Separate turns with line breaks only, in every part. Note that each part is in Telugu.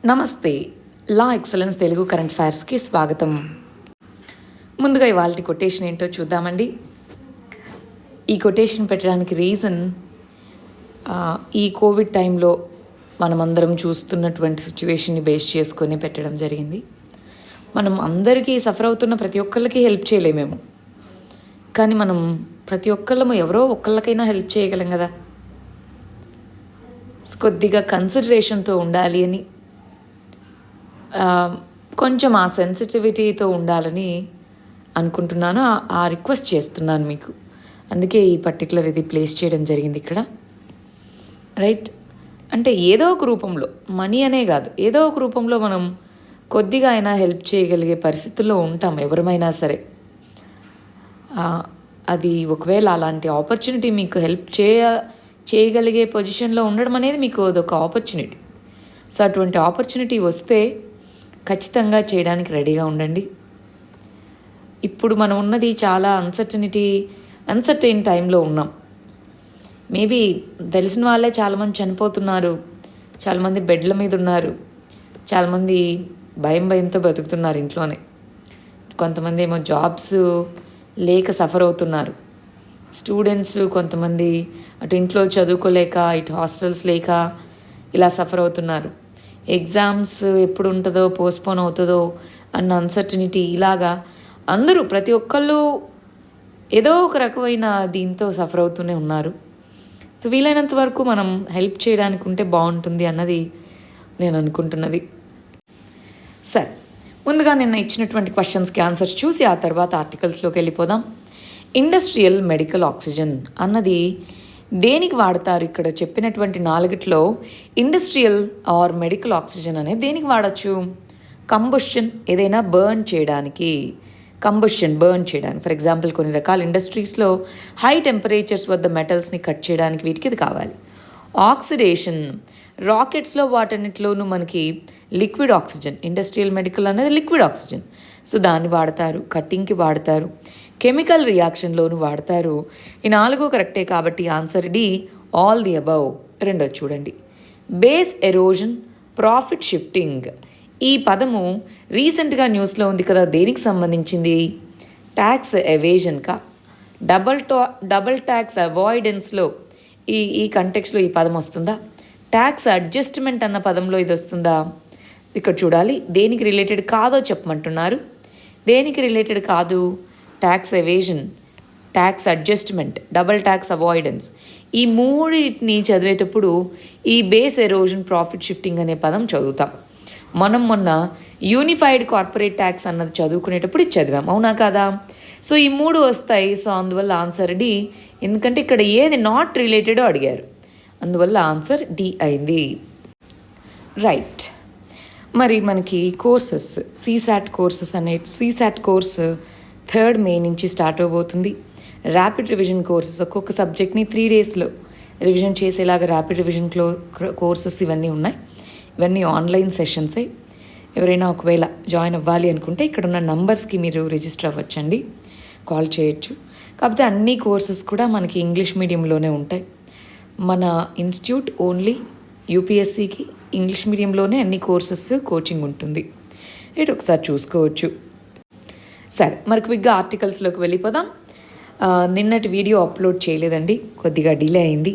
నమస్తే. లా ఎక్సలెన్స్ తెలుగు కరెంట్ అఫైర్స్కి స్వాగతం. ముందుగా ఇవాళ కొటేషన్ ఏంటో చూద్దామండి. ఈ కొటేషన్ పెట్టడానికి రీజన్ ఈ కోవిడ్ టైంలో మనమందరం చూస్తున్నటువంటి సిచ్యువేషన్ని బేస్ చేసుకొని పెట్టడం జరిగింది. మనం అందరికీ సఫర్ అవుతున్న ప్రతి ఒక్కళ్ళకి హెల్ప్ చేయలేమేమో, కానీ మనం ప్రతి ఒక్కళ్ళము ఎవరో ఒక్కళ్ళకైనా హెల్ప్ చేయగలం కదా. కొద్దిగా కన్సిడరేషన్తో ఉండాలి అని, కొంచెం ఆ సెన్సిటివిటీతో ఉండాలని అనుకుంటున్నాను. ఆ రిక్వెస్ట్ చేస్తున్నాను మీకు. అందుకే ఈ పర్టికులర్ ఇది ప్లేస్ చేయడం జరిగింది ఇక్కడ. రైట్, అంటే ఏదో ఒక రూపంలో, మనీ అనే కాదు, ఏదో ఒక రూపంలో మనం కొద్దిగా అయినా హెల్ప్ చేయగలిగే పరిస్థితుల్లో ఉంటాం ఎవరమైనా సరే. అది ఒకవేళ అలాంటి ఆపర్చునిటీ మీకు హెల్ప్ చేయగలిగే పొజిషన్లో ఉండడం అనేది మీకు అదొక ఆపర్చునిటీ. సో అటువంటి ఆపర్చునిటీ వస్తే ఖచ్చితంగా చేయడానికి రెడీగా ఉండండి. ఇప్పుడు మనం ఉన్నది చాలా అన్సర్టైన్ టైంలో ఉన్నాం. మేబీ తెలిసిన వాళ్ళే చాలామంది చనిపోతున్నారు, చాలామంది బెడ్ల మీద ఉన్నారు, చాలామంది భయంతో బతుకుతున్నారు ఇంట్లోనే. కొంతమంది ఏమో జాబ్స్ లేక సఫర్ అవుతున్నారు. స్టూడెంట్స్ కొంతమంది అటు ఇంట్లో చదువుకోలేక, ఇటు హాస్టల్స్ లేక ఇలా సఫర్ అవుతున్నారు. ఎగ్జామ్స్ ఎప్పుడు ఉంటుందో, పోస్ట్పోన్ అవుతుందో అన్న అన్సర్టనిటీ, ఇలాగా అందరూ ప్రతి ఒక్కళ్ళు ఏదో ఒక రకమైన దీంతో సఫర్ అవుతూనే ఉన్నారు. సో వీలైనంత వరకు మనం హెల్ప్ చేయడానికి ఉంటే బాగుంటుంది అన్నది నేను అనుకుంటున్నది. సరే, ముందుగా నిన్న ఇచ్చినటువంటి క్వశ్చన్స్కి ఆన్సర్స్ చూసి ఆ తర్వాత ఆర్టికల్స్లోకి వెళ్ళిపోదాం. ఇండస్ట్రియల్ మెడికల్ ఆక్సిజన్ అన్నది దేనికి వాడతారు? ఇక్కడ చెప్పినటువంటి 4 ఇండస్ట్రియల్ ఆర్ మెడికల్ ఆక్సిజన్ అనేది దేనికి వాడచ్చు? కంబషన్, ఏదైనా బర్న్ చేయడానికి. ఫర్ ఎగ్జాంపుల్ కొన్ని రకాల ఇండస్ట్రీస్లో హై టెంపరేచర్స్ వద్ద మెటల్స్ని కట్ చేయడానికి వీటికి ఇది కావాలి. ఆక్సిడేషన్, రాకెట్స్లో వాటన్నిటిలోనూ మనకి లిక్విడ్ ఆక్సిజన్, ఇండస్ట్రియల్ మెడికల్ అనేది లిక్విడ్ ఆక్సిజన్. సో దాన్ని వాడతారు, కట్టింగ్కి వాడతారు, కెమికల్ రియాక్షన్లోనూ వాడతారు. ఈ 4 కరెక్టే కాబట్టి answer D, all the above. రెండోది చూడండి, బేస్ ఎరోజన్, ప్రాఫిట్ షిఫ్టింగ్. ఈ పదము రీసెంట్గా న్యూస్లో ఉంది కదా, దేనికి సంబంధించింది? ట్యాక్స్ ఎవేజన్కా, డబల్ ట్యాక్స్ అవాయిడెన్స్లో ఈ కంటెక్స్లో ఈ పదం వస్తుందా? ట్యాక్స్ అడ్జస్ట్మెంట్ అన్న పదంలో ఇది వస్తుందా? ఇక్కడ చూడాలి, దేనికి రిలేటెడ్ కాదో చెప్పమంటున్నారు. దేనికి రిలేటెడ్ కాదు? Tax evasion, tax adjustment, double tax avoidance. ఈ మూడింటిని చదివేటప్పుడు ఈ బేస్ ఎరోజన్, ప్రాఫిట్ షిఫ్టింగ్ అనే పదం చదువుతాం. మనం మొన్న యూనిఫైడ్ కార్పొరేట్ ట్యాక్స్ అన్నది చదువుకునేటప్పుడు ఇది చదివాం, అవునా కాదా? సో ఈ 3 వస్తాయి. సో అందువల్ల ఆన్సర్ డి, ఎందుకంటే ఇక్కడ ఏది నాట్ రిలేటెడో అడిగారు, అందువల్ల ఆన్సర్ డి అయింది. రైట్, మరి మనకి courses, CSAT course 3rd May నుంచి స్టార్ట్ అవబోతుంది. ర్యాపిడ్ రివిజన్ కోర్సెస్, ఒక్కొక్క సబ్జెక్ట్ని 3 డేస్లో రివిజన్ చేసేలాగా ర్యాపిడ్ రివిజన్ కోర్సెస్ ఇవన్నీ ఉన్నాయి. ఇవన్నీ ఆన్లైన్ సెషన్సే. ఎవరైనా ఒకవేళ జాయిన్ అవ్వాలి అనుకుంటే ఇక్కడ ఉన్న నంబర్స్కి మీరు రిజిస్టర్ అవ్వచ్చండి, కాల్ చేయొచ్చు. కాకపోతే అన్ని కోర్సెస్ కూడా మనకి ఇంగ్లీష్ మీడియంలోనే ఉంటాయి. మన ఇన్స్టిట్యూట్ ఓన్లీ యూపీఎస్సీకి ఇంగ్లీష్ మీడియంలోనే అన్ని కోర్సెస్ కోచింగ్ ఉంటుంది. రేటు ఒకసారి చూసుకోవచ్చు. సరే, మరి క్విక్గా ఆర్టికల్స్లోకి వెళ్ళిపోదాం. నిన్నటి వీడియో అప్లోడ్ చేయలేదండి, కొద్దిగా డిలే అయింది.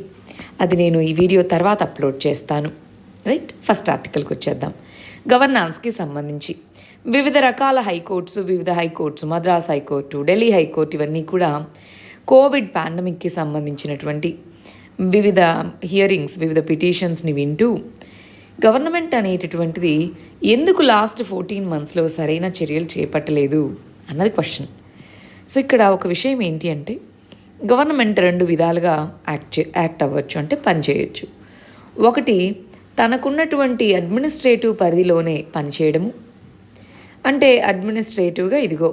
అది నేను ఈ వీడియో తర్వాత అప్లోడ్ చేస్తాను. రైట్, ఫస్ట్ ఆర్టికల్కి వచ్చేద్దాం. గవర్నాన్స్కి సంబంధించి వివిధ రకాల high courts, Madras high court, Delhi high court, ఇవన్నీ కూడా కోవిడ్ పాండమిక్కి సంబంధించినటువంటి వివిధ హియరింగ్స్, వివిధ పిటిషన్స్ని వింటూ గవర్నమెంట్ అనేటటువంటిది ఎందుకు లాస్ట్ 14 monthsలో సరైన చర్యలు చేపట్టలేదు అన్నది క్వశ్చన్. సో ఇక్కడ ఒక విషయం ఏంటి అంటే, గవర్నమెంట్ 2 విధాలుగా యాక్ట్ అవ్వచ్చు, అంటే పనిచేయచ్చు. ఒకటి, తనకున్నటువంటి అడ్మినిస్ట్రేటివ్ పరిధిలోనే పనిచేయడము, అంటే అడ్మినిస్ట్రేటివ్గా ఇదిగో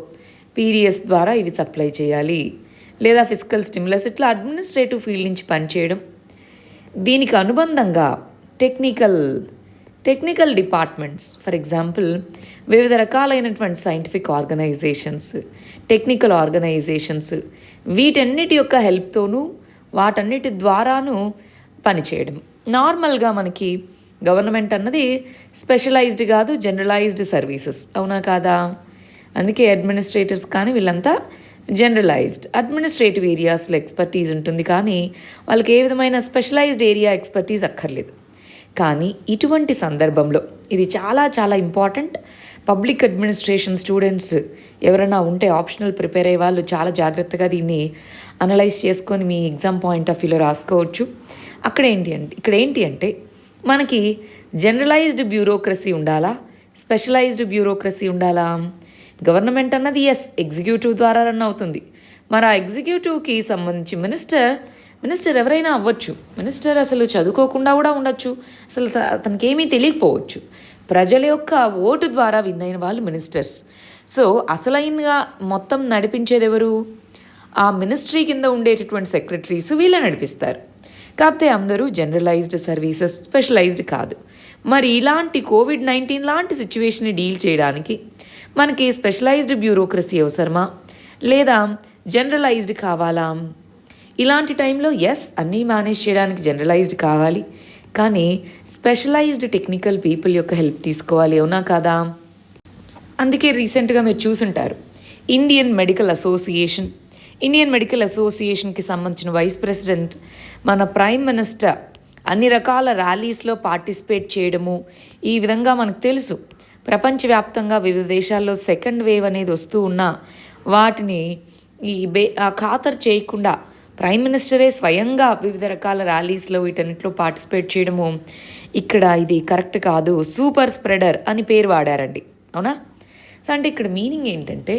పీడిఎస్ ద్వారా ఇవి సప్లై చేయాలి, లేదా ఫిజికల్ స్టిమ్యులస్, ఇట్లా అడ్మినిస్ట్రేటివ్ ఫీల్డ్ నుంచి పనిచేయడం. దీనికి అనుబంధంగా టెక్నికల్ డిపార్ట్మెంట్స్, ఫర్ ఎగ్జాంపుల్ వివిధ రకాలైనటువంటి సైంటిఫిక్ ఆర్గనైజేషన్స్, టెక్నికల్ ఆర్గనైజేషన్స్, వీటన్నిటి యొక్క హెల్ప్తోనూ వాటన్నిటి ద్వారాను పనిచేయడం. నార్మల్గా మనకి గవర్నమెంట్ అన్నది స్పెషలైజ్డ్ కాదు, జనరలైజ్డ్ సర్వీసెస్, అవునా కాదా? అందుకే అడ్మినిస్ట్రేటర్స్ కానీ వీళ్ళంతా జనరలైజ్డ్. అడ్మినిస్ట్రేటివ్ ఏరియాస్లో ఎక్స్పర్టీస్ ఉంటుంది, కానీ వాళ్ళకి ఏ విధమైన స్పెషలైజ్డ్ ఏరియా ఎక్స్పర్టీస్ అక్కర్లేదు. కానీ ఇటువంటి సందర్భంలో ఇది చాలా చాలా ఇంపార్టెంట్. పబ్లిక్ అడ్మినిస్ట్రేషన్ స్టూడెంట్స్ ఎవరైనా ఉంటే ఆప్షనల్ ప్రిపేర్ అయ్యే వాళ్ళు చాలా జాగ్రత్తగా దీన్ని అనలైజ్ చేసుకొని మీ ఎగ్జామ్ పాయింట్ ఆఫ్ వ్యూలో రాసుకోవచ్చు. ఇక్కడ ఏంటి అంటే మనకి జనరలైజ్డ్ బ్యూరోక్రసీ ఉండాలా, స్పెషలైజ్డ్ బ్యూరోక్రసీ ఉండాలా? గవర్నమెంట్ అన్నది ఎగ్జిక్యూటివ్ ద్వారా రన్ అవుతుంది. మరి ఆ ఎగ్జిక్యూటివ్కి సంబంధించి మినిస్టర్ ఎవరైనా అవ్వచ్చు. మినిస్టర్ అసలు చదువుకోకుండా కూడా ఉండొచ్చు, అసలు తనకి ఏమీ తెలియకపోవచ్చు. ప్రజల యొక్క ఓటు ద్వారా విన్ అయిన వాళ్ళు మినిస్టర్స్. సో అసలైనగా మొత్తం నడిపించేది ఎవరు? ఆ మినిస్ట్రీ కింద ఉండేటటువంటి సెక్రటరీస్ వీళ్ళే నడిపిస్తారు. కాకపోతే అందరూ జనరలైజ్డ్ సర్వీసెస్, స్పెషలైజ్డ్ కాదు. మరి ఇలాంటి కోవిడ్-19 లాంటి సిచ్యువేషన్ని డీల్ చేయడానికి మనకి స్పెషలైజ్డ్ బ్యూరోక్రసీ అవసరమా లేదా జనరలైజ్డ్ కావాలా? ఇలాంటి టైంలో అన్నీ మేనేజ్ చేయడానికి జనరలైజ్డ్ కావాలి, కానీ స్పెషలైజ్డ్ టెక్నికల్ పీపుల్ యొక్క హెల్ప్ తీసుకోవాలి, అవునా కాదా? అందుకే రీసెంట్గా మీరు చూసుంటారు, ఇండియన్ మెడికల్ అసోసియేషన్కి సంబంధించిన వైస్ ప్రెసిడెంట్ మన ప్రైమ్ మినిస్టర్ అన్ని రకాల ర్యాలీస్లో పార్టిసిపేట్ చేయడము. ఈ విధంగా మనకు తెలుసు ప్రపంచవ్యాప్తంగా వివిధ దేశాల్లో సెకండ్ వేవ్ అనేది వస్తూ ఉన్నా వాటిని ఖాతరు చేయకుండా ప్రైమ్ మినిస్టరే స్వయంగా వివిధ రకాల ర్యాలీస్లో వీటన్నిటిలో పార్టిసిపేట్ చేయడము, ఇక్కడ ఇది కరెక్ట్ కాదు, సూపర్ స్ప్రెడర్ అని పేరు వాడారండి, అవునా? సో అంటే ఇక్కడ మీనింగ్ ఏంటంటే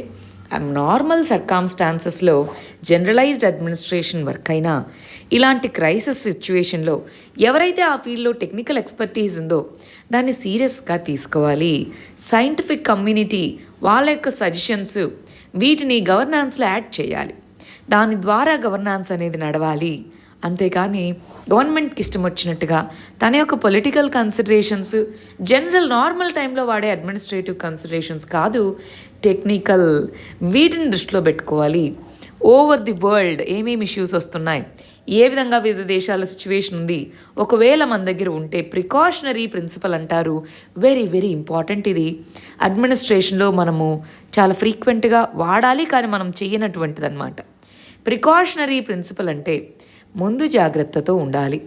నార్మల్ సర్కామ్స్టాన్సెస్లో జనరలైజ్డ్ అడ్మినిస్ట్రేషన్ వర్క్ అయినా ఇలాంటి క్రైసిస్ సిచ్యువేషన్లో ఎవరైతే ఆ ఫీల్డ్లో టెక్నికల్ ఎక్స్పర్టీస్ ఉందో దాన్ని సీరియస్గా తీసుకోవాలి. సైంటిఫిక్ కమ్యూనిటీ వాళ్ళ యొక్క సజెషన్స్ వీటిని గవర్నాన్స్లో యాడ్ చేయాలి. దాని ద్వారా గవర్నాన్స్ అనేది నడవాలి. అంతేకాని గవర్నమెంట్కి ఇష్టం వచ్చినట్టుగా తన యొక్క పొలిటికల్ కన్సిడరేషన్స్, నార్మల్ టైంలో వాడే అడ్మినిస్ట్రేటివ్ కన్సిడరేషన్స్ కాదు, టెక్నికల్ వీటిని దృష్టిలో పెట్టుకోవాలి. ఓవర్ ది వరల్డ్ ఏమేమి ఇష్యూస్ వస్తున్నాయి, ఏ విధంగా వివిధ దేశాల సిచ్యువేషన్ ఉంది, ఒకవేళ మన దగ్గర ఉంటే ప్రికాషనరీ ప్రిన్సిపల్ అంటారు, వెరీ వెరీ ఇంపార్టెంట్. ఇది అడ్మినిస్ట్రేషన్లో మనము చాలా ఫ్రీక్వెంట్గా వాడాలి, కానీ మనం చేయనటువంటిది అనమాట. ప్రికాషనరీ ప్రిన్సిపల్ అంటే ముందు జాగ్రత్తతో ఉండాలి.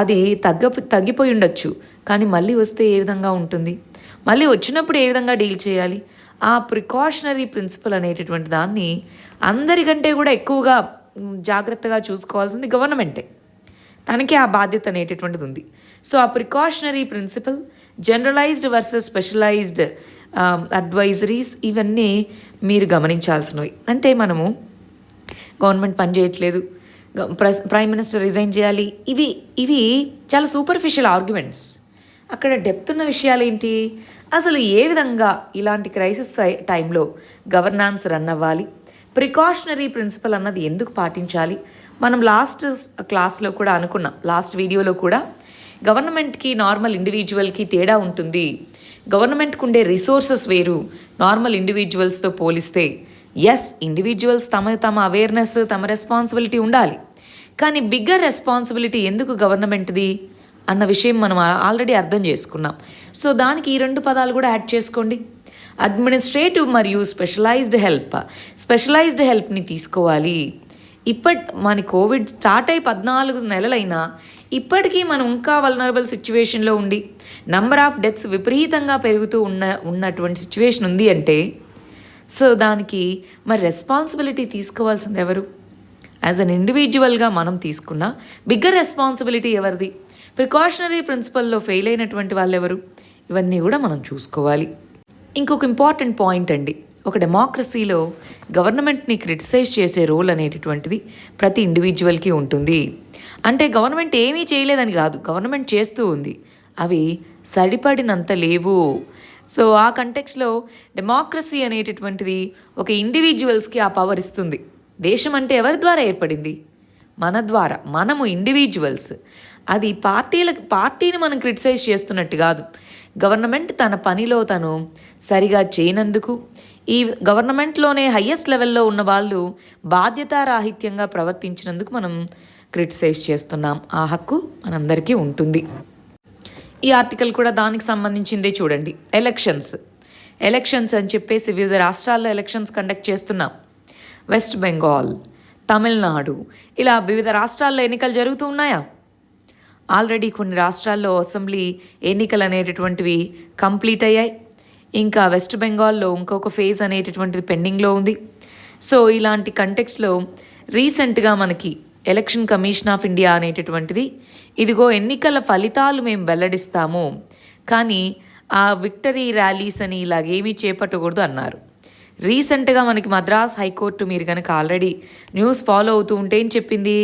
అది తగ్గిపోయి ఉండొచ్చు, కానీ మళ్ళీ వస్తే ఏ విధంగా ఉంటుంది, మళ్ళీ వచ్చినప్పుడు ఏ విధంగా డీల్ చేయాలి, ఆ ప్రికాషనరీ ప్రిన్సిపల్ అనేటటువంటి దాన్ని అందరికంటే కూడా ఎక్కువగా జాగ్రత్తగా చూసుకోవాల్సింది గవర్నమెంటే. తనకి ఆ బాధ్యత అనేటటువంటిది ఉంది. సో ఆ precautionary principle, generalized versus specialized advisories, ఇవన్నీ మీరు గమనించాల్సినవి. అంటే మనము గవర్నమెంట్ పని చేయట్లేదు, ప్రైమ్ మినిస్టర్ రిజైన్ చేయాలి, ఇవి చాలా సూపర్ఫిషియల్ ఆర్గ్యుమెంట్స్. అక్కడ డెప్త్ ఉన్న విషయాలు ఏంటి, అసలు ఏ విధంగా ఇలాంటి క్రైసిస్ టైంలో గవర్నాన్స్ రన్ అవ్వాలి, ప్రికాషనరీ ప్రిన్సిపల్ అన్నది ఎందుకు పాటించాలి. మనం లాస్ట్ క్లాస్లో కూడా అనుకున్నాం, లాస్ట్ వీడియోలో కూడా గవర్నమెంట్కి నార్మల్ ఇండివిజువల్కి తేడా ఉంటుంది. గవర్నమెంట్కి ఉండే రిసోర్సెస్ వేరు నార్మల్ ఇండివిజువల్స్తో పోలిస్తే. ఇండివిజువల్స్ తమ అవేర్నెస్, తమ రెస్పాన్సిబిలిటీ ఉండాలి, కానీ బిగ్గర్ రెస్పాన్సిబిలిటీ ఎందుకు గవర్నమెంట్ది అన్న విషయం మనం ఆల్రెడీ అర్థం చేసుకున్నాం. సో దానికి ఈ 2 పదాలు కూడా యాడ్ చేసుకోండి. అడ్మినిస్ట్రేటివ్ మరియు స్పెషలైజ్డ్ హెల్ప్ని తీసుకోవాలి. మన కోవిడ్ స్టార్ట్ అయి 14 నెలలైనా ఇప్పటికీ మనం ఇంకా వల్నరబుల్ సిచ్యువేషన్లో ఉండి నంబర్ ఆఫ్ డెత్స్ విపరీతంగా పెరుగుతూ ఉన్నటువంటి సిచ్యువేషన్ ఉంది అంటే, సో దానికి మరి రెస్పాన్సిబిలిటీ తీసుకోవాల్సింది ఎవరు? యాజ్ అన్ ఇండివిజువల్గా మనం తీసుకున్న బిగ్గర్ రెస్పాన్సిబిలిటీ ఎవరిది? ప్రికాషనరీ ప్రిన్సిపల్లో ఫెయిల్ అయినటువంటి వాళ్ళు ఎవరు? ఇవన్నీ కూడా మనం చూసుకోవాలి. ఇంకొక ఇంపార్టెంట్ పాయింట్ అండి, ఒక డెమోక్రసీలో గవర్నమెంట్ని క్రిటిసైజ్ చేసే రోల్ అనేటటువంటిది ప్రతి ఇండివిజువల్కి ఉంటుంది. అంటే గవర్నమెంట్ ఏమీ చేయలేదని కాదు, గవర్నమెంట్ చేస్తూ ఉంది, అవి సరిపడినంత లేవు. సో ఆ కంటెక్స్లో డెమోక్రసీ అనేటటువంటిది ఒక ఇండివిజువల్స్కి ఆ పవర్ ఇస్తుంది. దేశం అంటే ఎవరి ద్వారా ఏర్పడింది? మన ద్వారా, మనము ఇండివిజువల్స్. అది పార్టీని మనం క్రిటిసైజ్ చేస్తున్నట్టు కాదు, గవర్నమెంట్ తన పనిలో తను సరిగా చేయనందుకు, ఈ గవర్నమెంట్లోనే హయ్యెస్ట్ లెవెల్లో ఉన్న వాళ్ళు బాధ్యతారాహిత్యంగా ప్రవర్తించినందుకు మనం క్రిటిసైజ్ చేస్తున్నాం. ఆ హక్కు మనందరికీ ఉంటుంది. ఈ ఆర్టికల్ కూడా దానికి సంబంధించిందే చూడండి. ఎలక్షన్స్ అని చెప్పేసి వివిధ రాష్ట్రాల్లో ఎలక్షన్స్ కండక్ట్ చేస్తున్నాం. వెస్ట్ బెంగాల్, తమిళనాడు, ఇలా వివిధ రాష్ట్రాల్లో ఎన్నికలు జరుగుతూ ఉన్నాయా? ఆల్రెడీ కొన్ని రాష్ట్రాల్లో అసెంబ్లీ ఎన్నికలు అనేటటువంటివి కంప్లీట్ అయ్యాయి. ఇంకా వెస్ట్ బెంగాల్లో ఇంకొక ఫేజ్ అనేటటువంటిది పెండింగ్లో ఉంది. సో ఇలాంటి కంటెక్స్లో రీసెంట్గా మనకి ఎలక్షన్ కమిషన్ ఆఫ్ ఇండియా అనేటటువంటిది ఇదిగో ఎన్నికల ఫలితాలు మేము వెల్లడిస్తాము, కానీ ఆ విక్టరీ ర్యాలీస్ అని ఇలాగేమీ చేపట్టకూడదు అన్నారు. రీసెంట్గా మనకి మద్రాస్ హైకోర్టు, మీరు కనుక ఆల్రెడీ న్యూస్ ఫాలో అవుతూ ఉంటే ఏం చెప్పింది,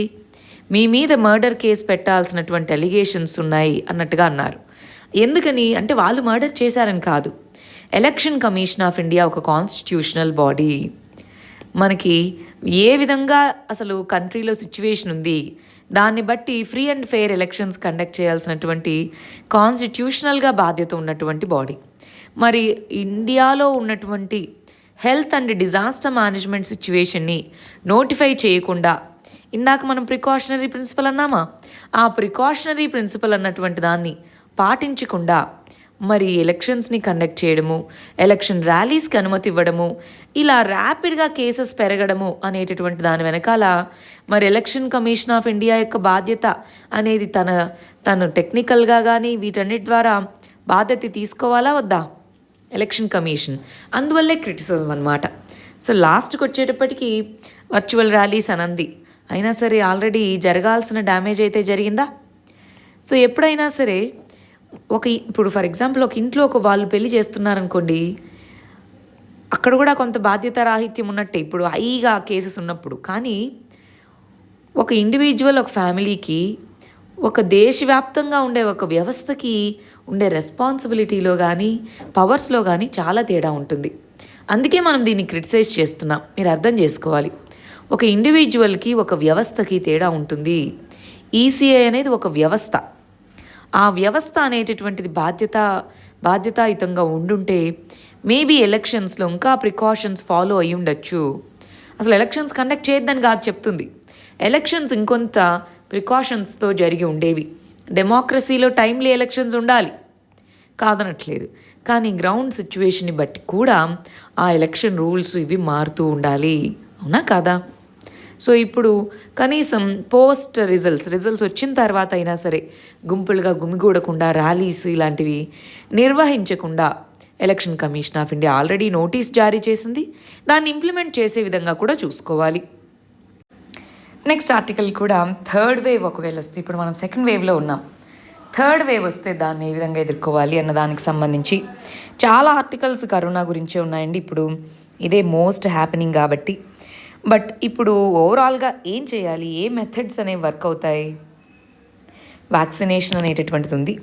మీ మీద మర్డర్ కేసు పెట్టాల్సినటువంటి అలిగేషన్స్ ఉన్నాయి అన్నట్టుగా అన్నారు. ఎందుకని అంటే వాళ్ళు మర్డర్ చేశారని కాదు. ఎలక్షన్ కమిషన్ ఆఫ్ ఇండియా ఒక కాన్స్టిట్యూషనల్ బాడీ. మనకి ఏ విధంగా అసలు కంట్రీలో సిచ్యువేషన్ ఉంది దాన్ని బట్టి free and fair elections conduct చేయాల్సినటువంటి కాన్స్టిట్యూషనల్గా బాధ్యత ఉన్నటువంటి బాడీ. మరి ఇండియాలో ఉన్నటువంటి హెల్త్ అండ్ డిజాస్టర్ మేనేజ్మెంట్ సిచ్యువేషన్ని నోటిఫై చేయకుండా, ఇందాక మనం ప్రికాషనరీ ప్రిన్సిపల్ అన్నామా, ఆ ప్రికాషనరీ ప్రిన్సిపల్ అన్నటువంటి దాన్ని పాటించకుండా మరి ఎలక్షన్స్ని కండక్ట్ చేయడము, ఎలక్షన్ ర్యాలీస్కి అనుమతి ఇవ్వడము, ఇలా ర్యాపిడ్గా కేసెస్ పెరగడము అనేటటువంటి దాని వెనకాల మరి ఎలక్షన్ కమిషన్ ఆఫ్ ఇండియా యొక్క బాధ్యత అనేది తను టెక్నికల్గా కానీ వీటన్నిటి ద్వారా బాధ్యత తీసుకోవాలా వద్దా ఎలక్షన్ కమిషన్? అందువల్లే క్రిటిసిజం అనమాట. సో లాస్ట్కి వచ్చేటప్పటికి వర్చువల్ ర్యాలీస్ అనంది, అయినా సరే ఆల్రెడీ జరగాల్సిన డ్యామేజ్ అయితే జరిగిందా? సో ఎప్పుడైనా సరే ఇప్పుడు ఫర్ ఎగ్జాంపుల్ ఒక ఇంట్లో వాళ్ళు పెళ్లి చేస్తున్నారనుకోండి, అక్కడ కూడా కొంత బాధ్యత రాహిత్యం ఉన్నట్టే ఇప్పుడు హైగా కేసెస్ ఉన్నప్పుడు. కానీ ఒక ఇండివిజువల్, ఒక ఫ్యామిలీకి, ఒక దేశవ్యాప్తంగా ఉండే ఒక వ్యవస్థకి ఉండే రెస్పాన్సిబిలిటీలో కానీ పవర్స్లో కానీ చాలా తేడా ఉంటుంది. అందుకే మనం దీన్ని క్రిటిసైజ్ చేస్తున్నాం. మీరు అర్థం చేసుకోవాలి, ఒక ఇండివిజువల్కి ఒక వ్యవస్థకి తేడా ఉంటుంది. ఈసీఐ అనేది ఒక వ్యవస్థ. ఆ వ్యవస్థ అనేటటువంటిది బాధ్యతాయుతంగా ఉండుంటే మేబీ ఎలక్షన్స్లో ఇంకా ప్రికాషన్స్ ఫాలో అయ్యి ఉండొచ్చు. అసలు ఎలక్షన్స్ కండక్ట్ చేయొద్దని కాదు చెప్తుంది, ఎలక్షన్స్ ఇంకొంత ప్రికాషన్స్తో జరిగి ఉండేవి. డెమోక్రసీలో టైమ్లీ ఎలక్షన్స్ ఉండాలి, కాదనట్లేదు. కానీ గ్రౌండ్ సిచ్యువేషన్ని బట్టి కూడా ఆ ఎలక్షన్ రూల్స్ ఇవి మారుతూ ఉండాలి, అవునా కాదా? సో ఇప్పుడు కనీసం పోస్ట్ రిజల్ట్స్ వచ్చిన తర్వాత అయినా సరే గుంపులుగా గుమిగూడకుండా ర్యాలీస్ ఇలాంటివి నిర్వహించకుండా Election Commission of India already notice జారీ చేసింది. దాన్ని ఇంప్లిమెంట్ చేసే విధంగా కూడా చూసుకోవాలి. నెక్స్ట్ ఆర్టికల్ కూడా థర్డ్ వేవ్ ఒకవేళ వస్తే, ఇప్పుడు మనం సెకండ్ వేవ్లో ఉన్నాం, థర్డ్ వేవ్ వస్తే దాన్ని ఏ విధంగా ఎదుర్కోవాలి అన్న దానికి సంబంధించి చాలా ఆర్టికల్స్ కరోనా గురించే ఉన్నాయండి. ఇప్పుడు ఇదే మోస్ట్ హ్యాపెనింగ్ కాబట్టి. బట్ ఇప్పుడు ఓవరాల్గా ఏం చేయాలి, ఏ మెథడ్స్ అనేవి వర్క్ అవుతాయి? వ్యాక్సినేషన్ అనేటటువంటిది ఉంది.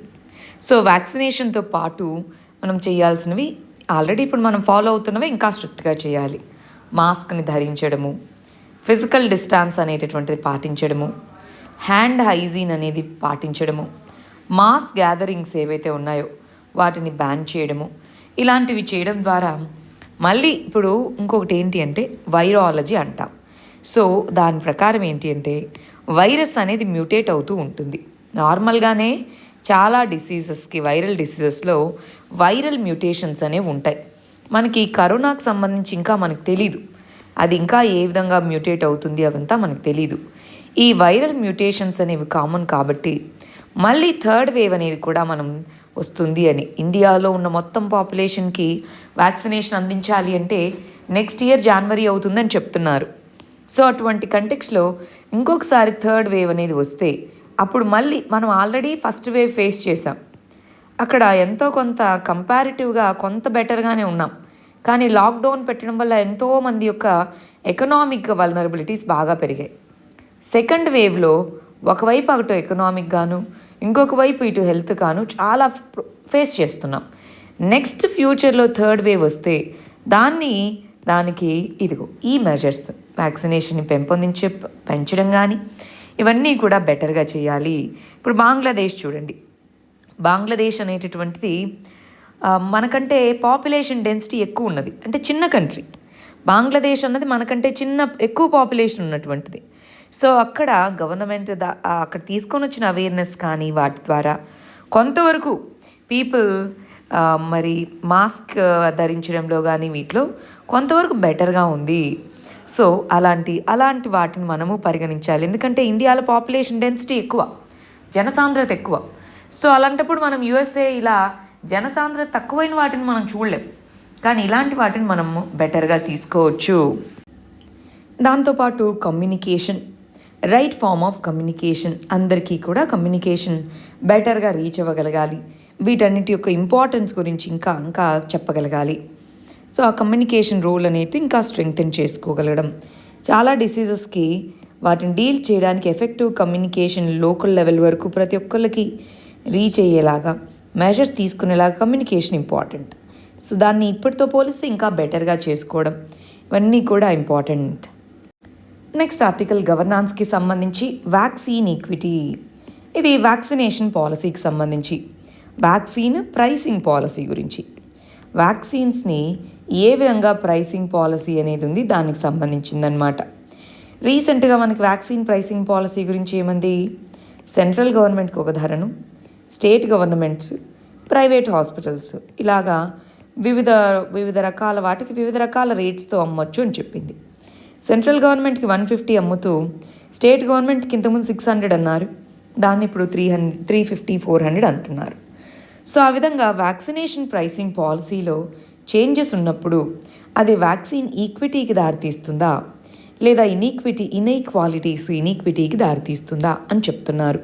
సో వ్యాక్సినేషన్తో పాటు మనం చేయాల్సినవి ఆల్రెడీ ఇప్పుడు మనం ఫాలో అవుతున్నవి ఇంకా స్ట్రిక్ట్గా చేయాలి. మాస్క్ని ధరించడము, ఫిజికల్ డిస్టాన్స్ అనేటటువంటిది పాటించడము, హ్యాండ్ హైజీన్ అనేది పాటించడము, మాస్ గ్యాదరింగ్స్ ఏవైతే ఉన్నాయో వాటిని బ్యాన్ చేయడము, ఇలాంటివి చేయడం ద్వారా మళ్ళీ ఇప్పుడు ఇంకొకటి ఏంటి అంటే వైరాలజీ అంటాం. సో దాని ప్రకారం ఏంటి అంటే వైరస్ అనేది మ్యూటేట్ అవుతూ ఉంటుంది. నార్మల్గానే చాలా డిసీజెస్కి, వైరల్ డిసీజెస్లో వైరల్ మ్యూటేషన్స్ అనేవి ఉంటాయి. మనకి కరోనాకు సంబంధించి ఇంకా మనకు తెలీదు, అది ఇంకా ఏ విధంగా మ్యూటేట్ అవుతుంది అవంతా మనకు తెలీదు. ఈ వైరల్ మ్యూటేషన్స్ అనేవి కామన్ కాబట్టి మళ్ళీ థర్డ్ వేవ్ అనేది కూడా మనం వస్తుంది అని, ఇండియాలో ఉన్న మొత్తం పాపులేషన్కి వ్యాక్సినేషన్ అందించాలి అంటే నెక్స్ట్ ఇయర్ జనవరి అవుతుందని చెప్తున్నారు. సో అటువంటి కంటెక్స్లో ఇంకొకసారి థర్డ్ వేవ్ అనేది వస్తే అప్పుడు మళ్ళీ మనం ఆల్రెడీ ఫస్ట్ వేవ్ ఫేస్ చేసాం, అక్కడ ఎంతో కొంత కంపారిటివ్గా కొంత బెటర్గానే ఉన్నాం. కానీ లాక్డౌన్ పెట్టడం వల్ల ఎంతోమంది యొక్క ఎకనామిక్ వల్నరబిలిటీస్ బాగా పెరిగాయి. సెకండ్ వేవ్లో ఒకవైపు అటు ఎకనామిక్ గాను, ఇంకొక వైపు ఇటు హెల్త్ గాను చాలా ఫేస్ చేస్తున్నాం. నెక్స్ట్ ఫ్యూచర్లో థర్డ్ వేవ్ వస్తే దానికి ఇదిగో ఈ మెజర్స్, వ్యాక్సినేషన్ని పెంచడం కానీ ఇవన్నీ కూడా బెటర్గా చేయాలి. ఇప్పుడు బంగ్లాదేశ్ చూడండి, బంగ్లాదేశ్ అనేటటువంటిది మనకంటే పాపులేషన్ డెన్సిటీ ఎక్కువ ఉన్నది, అంటే చిన్న కంట్రీ. బంగ్లాదేశ్ అన్నది మనకంటే ఎక్కువ పాపులేషన్ ఉన్నటువంటిది. సో అక్కడ గవర్నమెంట్ అక్కడ తీసుకొని వచ్చిన అవేర్నెస్ కానీ వాటి ద్వారా కొంతవరకు పీపుల్ మరి మాస్క్ ధరించడంలో కానీ వీటిలో కొంతవరకు బెటర్గా ఉంది. సో అలాంటి వాటిని మనము పరిగణించాలి. ఎందుకంటే ఇండియాలో పాపులేషన్ డెన్సిటీ ఎక్కువ, జనసాంద్రత ఎక్కువ. సో అలాంటప్పుడు మనం యుఎస్ఏ ఇలా జనసాంద్రత తక్కువైన వాటిని మనం చూడలేం, కానీ ఇలాంటి వాటిని మనము బెటర్గా తీసుకోవచ్చు. దాంతోపాటు communication, right form of communication, అందరికీ కూడా కమ్యూనికేషన్ బెటర్గా రీచ్ అవ్వగలగాలి. వీటన్నిటి యొక్క ఇంపార్టెన్స్ గురించి ఇంకా చెప్పగలగాలి. సో ఆ కమ్యూనికేషన్ రోల్ అనేది ఇంకా స్ట్రెంగ్తెన్ చేసుకోగలగడం. చాలా డిసీజెస్కి వాటిని డీల్ చేయడానికి ఎఫెక్టివ్ కమ్యూనికేషన్ లోకల్ లెవెల్ వరకు ప్రతి ఒక్కరికి రీచ్ అయ్యేలాగా మెజర్స్ తీసుకునేలాగా కమ్యూనికేషన్ ఇంపార్టెంట్. సో దాన్ని ఇప్పటితో పోలిస్తే ఇంకా బెటర్గా చేసుకోవడం, ఇవన్నీ కూడా ఇంపార్టెంట్. నెక్స్ట్ ఆర్టికల్ గవర్నాన్స్కి సంబంధించి వ్యాక్సిన్ ఈక్విటీ. ఇది వ్యాక్సినేషన్ పాలసీకి సంబంధించి వ్యాక్సిన్ ప్రైసింగ్ పాలసీ గురించి. వ్యాక్సిన్స్ని ఏ విధంగా ప్రైసింగ్ పాలసీ అనేది ఉంది దానికి సంబంధించిందనమాట. రీసెంట్గా మనకి వ్యాక్సిన్ ప్రైసింగ్ పాలసీ గురించి ఏమంది, సెంట్రల్ గవర్నమెంట్కి ఒక ధరను, స్టేట్ గవర్నమెంట్స్, ప్రైవేట్ హాస్పిటల్స్ ఇలాగా వివిధ రకాల వాటికి వివిధ రకాల రేట్స్తో అమ్మొచ్చు అని చెప్పింది. సెంట్రల్ గవర్నమెంట్కి 150 అమ్ముతూ స్టేట్ గవర్నమెంట్కి ఇంతకుముందు 600 అన్నారు, దాన్ని ఇప్పుడు 350, 400 అంటున్నారు. సో ఆ విధంగా వ్యాక్సినేషన్ ప్రైసింగ్ పాలసీలో చేంజెస్ ఉన్నప్పుడు అది వ్యాక్సిన్ ఈక్విటీకి దారితీస్తుందా లేదా ఇనీక్విటీకి దారితీస్తుందా అని చెప్తున్నారు.